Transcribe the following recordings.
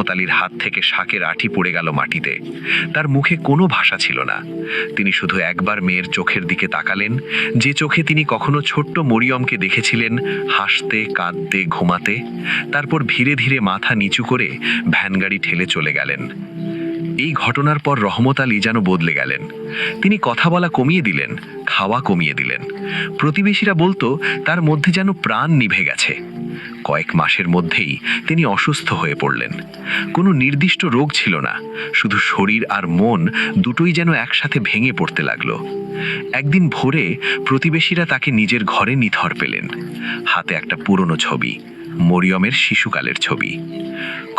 রহমত আলীর হাত থেকে শাকের আঁটি পড়ে গেল মাটিতে। তার মুখে কোনো ভাষা ছিল না। তিনি শুধু একবার মেয়ের চোখের দিকে তাকালেন, যে চোখে তিনি কখনো ছোট্ট মরিয়মকে দেখেছিলেন, হাসতে, কাঁদতে, ঘুমাতে। তারপর ধীরে ধীরে মাথা নিচু করে ভ্যানগাড়ি ঠেলে চলে গেলেন। এই ঘটনার পর রহমত আলী যেন বদলে গেলেন। তিনি কথা বলা কমিয়ে দিলেন, খাওয়া কমিয়ে দিলেন। প্রতিবেশীরা বলতো তার মধ্যে যেন প্রাণ নিভে গেছে। কয়েক মাসের মধ্যেই তিনি অসুস্থ হয়ে পড়লেন। কোনো নির্দিষ্ট রোগ ছিল না, শুধু শরীর আর মন দুটোই যেন একসাথে ভেঙে পড়তে লাগলো। একদিন ভোরে প্রতিবেশীরা তাকে নিজের ঘরে নিথর পেলেন। হাতে একটা পুরনো ছবি, মরিয়মের শিশুকালের ছবি।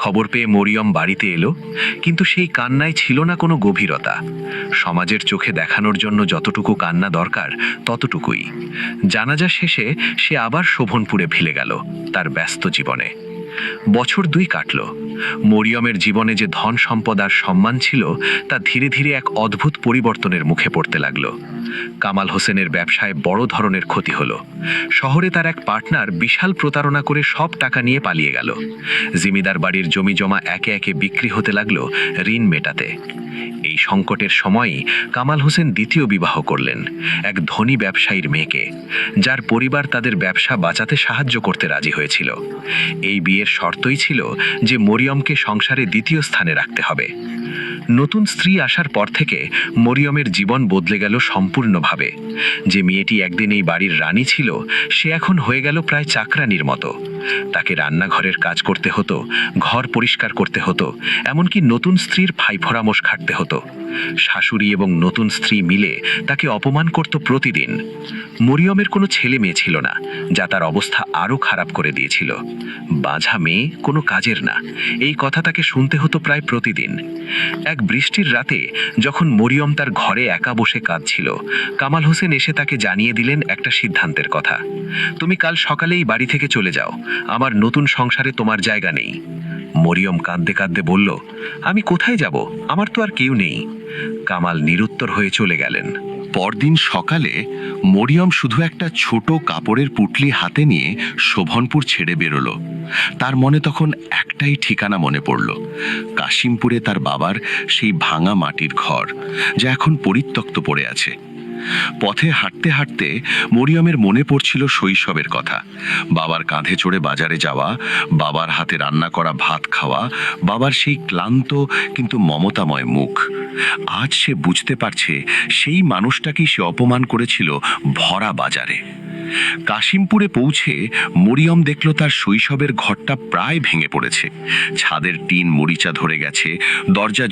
খবর পেয়ে মরিয়ম বাড়িতে এলো, কিন্তু সেই কান্নায় ছিল না কোনো গভীরতা। সমাজের চোখে দেখানোর জন্য যতটুকু কান্না দরকার ততটুকুই। জানাজা শেষে সে আবার শোভনপুরে ফিরে গেল তার ব্যস্ত জীবনে। বছর 2 কাটল। মরিয়মের জীবনে যে ধন সম্পদ আর সম্মান ছিল তা ধীরে ধীরে এক অদ্ভুত পরিবর্তনের মুখে পড়তে লাগলো। কামাল হোসেনের ব্যবসায় বড় ধরনের ক্ষতি হলো। শহরে তার এক পার্টনার বিশাল প্রতারণা করে সব টাকা নিয়ে পালিয়ে গেল। জিমিদার বাড়ির জমি জমা একে একে বিক্রি হতে লাগলো ঋণ মেটাতে। এই সংকটের সময়ই কামাল হোসেন দ্বিতীয় বিবাহ করলেন এক ধনী ব্যবসায়ীর মেয়েকে, যার পরিবার তাদের ব্যবসা বাঁচাতে সাহায্য করতে রাজি হয়েছিল। এই বিয়ের শর্তই ছিল যে মরিয়মকে সংসারে দ্বিতীয় স্থানে রাখতে হবে। নতুন স্ত্রী আসার পর থেকে মরিয়মের জীবন বদলে গেল সম্পূর্ণভাবে। যে মেয়েটি একদিন এই বাড়ির রানী ছিল, সে এখন হয়ে গেল প্রায় চাকরানির মতো। তাকে রান্নাঘরের কাজ করতে হতো, ঘর পরিষ্কার করতে হতো, এমনকি নতুন স্ত্রীর ফাইফরামোশ খাটতে হতো। শাশুড়ি এবং নতুন স্ত্রী মিলে তাকে অপমান করত প্রতিদিন। মরিয়মের কোনো ছেলে মেয়ে ছিল না, যা তার অবস্থা আরও খারাপ করে দিয়েছিল। বাঁঝা মেয়ে, কোনো কাজের না, এই কথা তাকে শুনতে হতো প্রায় প্রতিদিন। এক বৃষ্টির রাতে যখন মরিয়ম তার ঘরে একা বসে কাঁদছিল, কামাল হোসেন এসে তাকে জানিয়ে দিলেন একটা সিদ্ধান্তের কথা। তুমি কাল সকালেই বাড়ি থেকে চলে যাও, আমার নতুন সংসারে তোমার জায়গা নেই। মরিয়ম কাঁদতে কাঁদতে বলল, আমি কোথায় যাব? আমার তো আর কেউ নেই। কামাল নিরুত্তর হয়ে চলে গেলেন। পরদিন সকালে মরিয়ম শুধু একটা ছোট কাপড়ের পুটলি হাতে নিয়ে শোভনপুর ছেড়ে বেরোলো। তার মনে তখন একটাই ঠিকানা মনে পড়ল, কাশিমপুরে তার বাবার সেই ভাঙা মাটির ঘর, যা এখন পরিত্যক্ত পড়ে আছে। পথে হাঁটতে হাঁটতে মরিয়মের মনে পড়ছিল শৈশবের কথা। বাবার কাঁধে চড়ে বাজারে যাওয়া, বাবার হাতে রান্না করা ভাত খাওয়া, বাবার সেই ক্লান্ত কিন্তু মমতাময় মুখ। আজ সে বুঝতে পারছে সেই মানুষটাকেই সে অপমান করেছিল ভরা বাজারে। কাশিমপুরে পৌঁছে মরিয়ম দেখল তার শৈশবের ঘরটা প্রায় ভেঙে পড়েছে। ছাদের টিন মরিচা ধরে গেছে, দরজা